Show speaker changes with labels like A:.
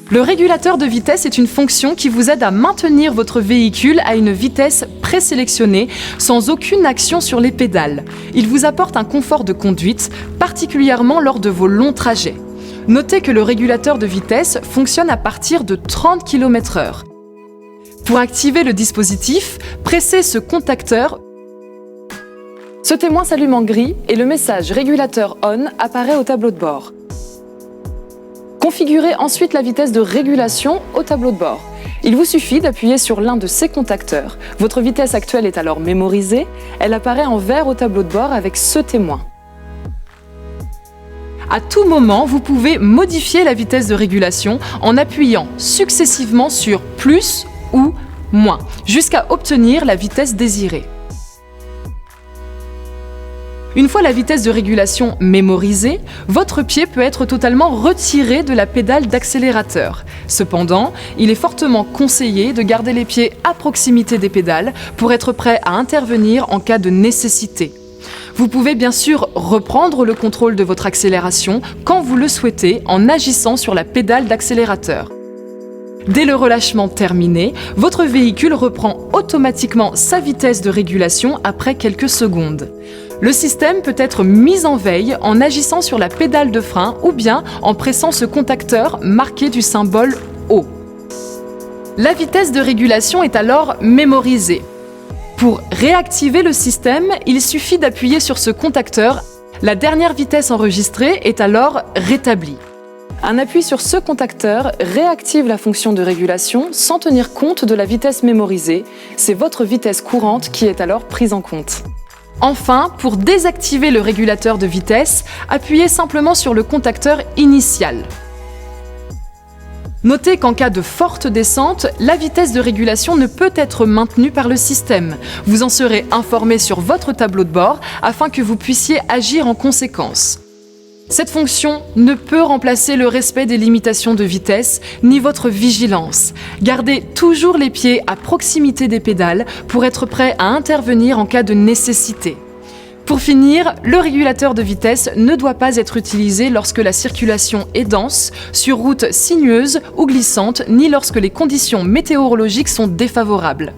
A: Le régulateur de vitesse est une fonction qui vous aide à maintenir votre véhicule à une vitesse présélectionnée sans aucune action sur les pédales. Il vous apporte un confort de conduite, particulièrement lors de vos longs trajets. Notez que le régulateur de vitesse fonctionne à partir de 30 km/h. Pour activer le dispositif, pressez ce contacteur. Ce témoin s'allume en gris et le message régulateur on apparaît au tableau de bord. Configurez ensuite la vitesse de régulation au tableau de bord. Il vous suffit d'appuyer sur l'un de ces contacteurs. Votre vitesse actuelle est alors mémorisée. Elle apparaît en vert au tableau de bord avec ce témoin. À tout moment, vous pouvez modifier la vitesse de régulation en appuyant successivement sur plus ou moins, jusqu'à obtenir la vitesse désirée. Une fois la vitesse de régulation mémorisée, votre pied peut être totalement retiré de la pédale d'accélérateur. Cependant, il est fortement conseillé de garder les pieds à proximité des pédales pour être prêt à intervenir en cas de nécessité. Vous pouvez bien sûr reprendre le contrôle de votre accélération quand vous le souhaitez en agissant sur la pédale d'accélérateur. Dès le relâchement terminé, votre véhicule reprend automatiquement sa vitesse de régulation après quelques secondes. Le système peut être mis en veille en agissant sur la pédale de frein ou bien en pressant ce contacteur marqué du symbole O. La vitesse de régulation est alors mémorisée. Pour réactiver le système, il suffit d'appuyer sur ce contacteur. La dernière vitesse enregistrée est alors rétablie. Un appui sur ce contacteur réactive la fonction de régulation sans tenir compte de la vitesse mémorisée. C'est votre vitesse courante qui est alors prise en compte. Enfin, pour désactiver le régulateur de vitesse, appuyez simplement sur le contacteur initial. Notez qu'en cas de forte descente, la vitesse de régulation ne peut être maintenue par le système. Vous en serez informé sur votre tableau de bord afin que vous puissiez agir en conséquence. Cette fonction ne peut remplacer le respect des limitations de vitesse ni votre vigilance. Gardez toujours les pieds à proximité des pédales pour être prêt à intervenir en cas de nécessité. Pour finir, le régulateur de vitesse ne doit pas être utilisé lorsque la circulation est dense, sur route sinueuse ou glissante, ni lorsque les conditions météorologiques sont défavorables.